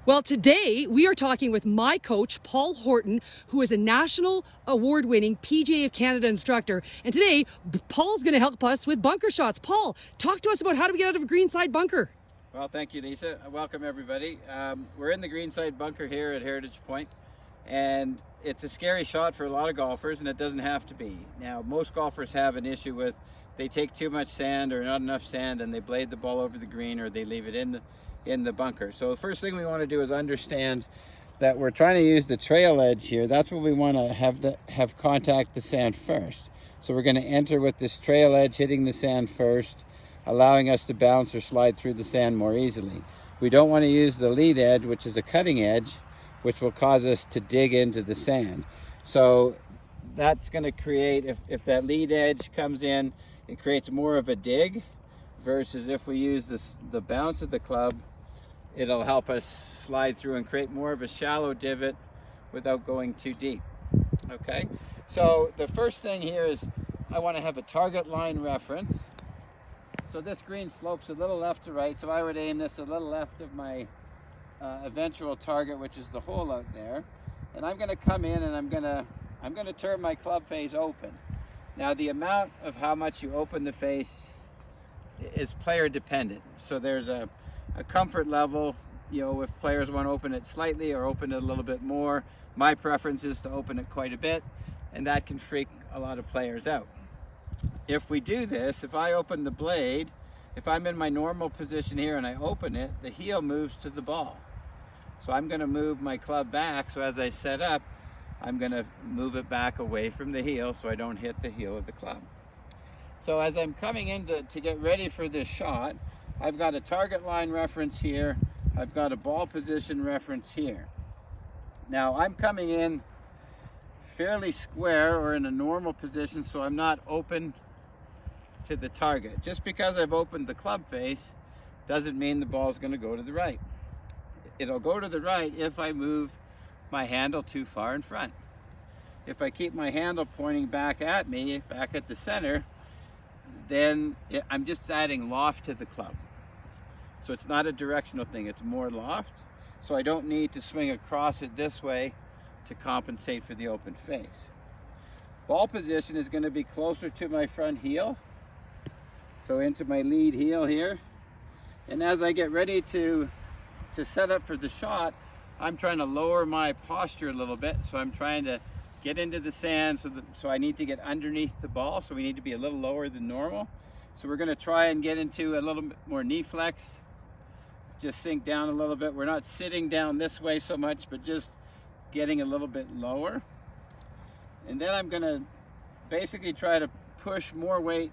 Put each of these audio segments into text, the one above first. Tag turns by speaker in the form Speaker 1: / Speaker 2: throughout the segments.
Speaker 1: Well, today we are talking with my coach, Paul Horton, who is a national award-winning PGA of Canada instructor. And today, Paul's going to help us with bunker shots. Paul, talk to us about how do we get out of a greenside bunker?
Speaker 2: Well, thank you, Lisa. Welcome, everybody. We're in the greenside bunker here at Heritage Point, and it's a scary shot for a lot of golfers, and it doesn't have to be. Now, most golfers have an issue with they take too much sand or not enough sand, and they blade the ball over the green, or they leave it in the bunker. So the first thing we want to do is understand that we're trying to use the trail edge here. That's what we want to have contact the sand first. So we're going to enter with this trail edge hitting the sand first, allowing us to bounce or slide through the sand more easily. We don't want to use the lead edge, which is a cutting edge, which will cause us to dig into the sand. So that's going to create, if that lead edge comes in, it creates more of a dig, versus if we use the bounce of the club, it'll help us slide through and create more of a shallow divot without going too deep. Okay, so the first thing here is I want to have a target line reference. So this green slopes a little left to right, so I would aim this a little left of my eventual target, which is the hole out there. And I'm going to come in and I'm going to turn my club face open. Now, the amount of how much you open the face is player dependent. So there's a comfort level, you know, if players want to open it slightly or open it a little bit more. My preference is to open it quite a bit, and that can freak a lot of players out. If we do this, if I open the blade, if I'm in my normal position here and I open it, the heel moves to the ball. So I'm going to move my club back, so as I set up, I'm going to move it back away from the heel so I don't hit the heel of the club. So as I'm coming in to get ready for this shot, I've got a target line reference here, I've got a ball position reference here. Now I'm coming in fairly square or in a normal position, so I'm not open to the target. Just because I've opened the club face doesn't mean the ball is going to go to the right. It'll go to the right if I move my handle too far in front. If I keep my handle pointing back at me, back at the center, then I'm just adding loft to the club. So it's not a directional thing, it's more loft. So I don't need to swing across it this way to compensate for the open face. Ball position is going to be closer to my front heel, so into my lead heel here. And as I get ready to set up for the shot, I'm trying to lower my posture a little bit. So I'm trying to get into the sand, so I need to get underneath the ball, so we need to be a little lower than normal. So we're going to try and get into a little bit more knee flex, just sink down a little bit. We're not sitting down this way so much, but just getting a little bit lower. And then I'm going to basically try to push more weight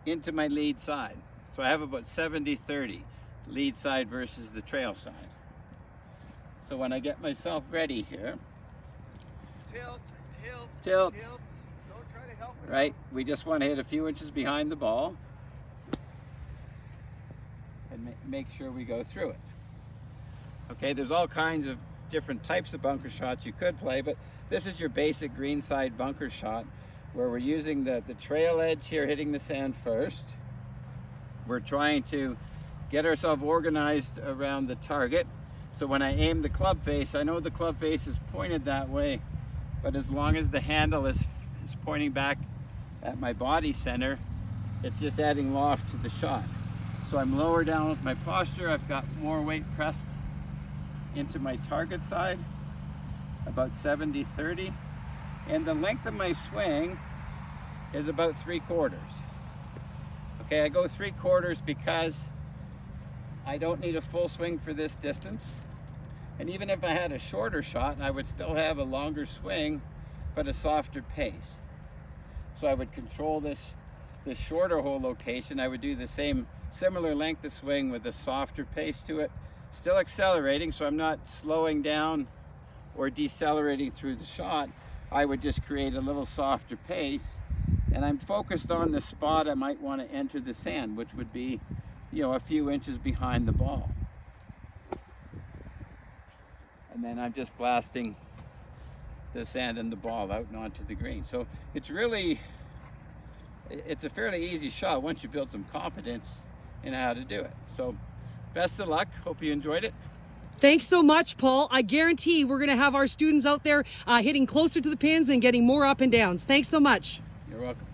Speaker 2: into my lead side. So I have about 70-30 lead side versus the trail side. So when I get myself ready here, tilt, don't try to help me. Right, we just want to hit a few inches behind the ball and make sure we go through it. Okay, there's all kinds of different types of bunker shots you could play, but this is your basic greenside bunker shot where we're using the trail edge here, hitting the sand first. We're trying to get ourselves organized around the target. So when I aim the club face, I know the club face is pointed that way, but as long as the handle is pointing back at my body center, it's just adding loft to the shot. So I'm lower down with my posture. I've got more weight pressed into my target side, about 70-30. And the length of my swing is about 3/4. Okay, I go 3/4 because I don't need a full swing for this distance. And even if I had a shorter shot, I would still have a longer swing, but a softer pace. So I would control this shorter hole location. I would do the similar length of swing with a softer pace to it, still accelerating, so I'm not slowing down or decelerating through the shot. I would just create a little softer pace, and I'm focused on the spot I might want to enter the sand, which would be, you know, a few inches behind the ball. And then I'm just blasting the sand and the ball out and onto the green. So it's a fairly easy shot once you build some confidence in how to do it. So best of luck, hope you enjoyed it.
Speaker 1: Thanks so much, Paul. I guarantee we're going to have our students out there hitting closer to the pins and getting more up and downs. Thanks so much.
Speaker 2: You're welcome.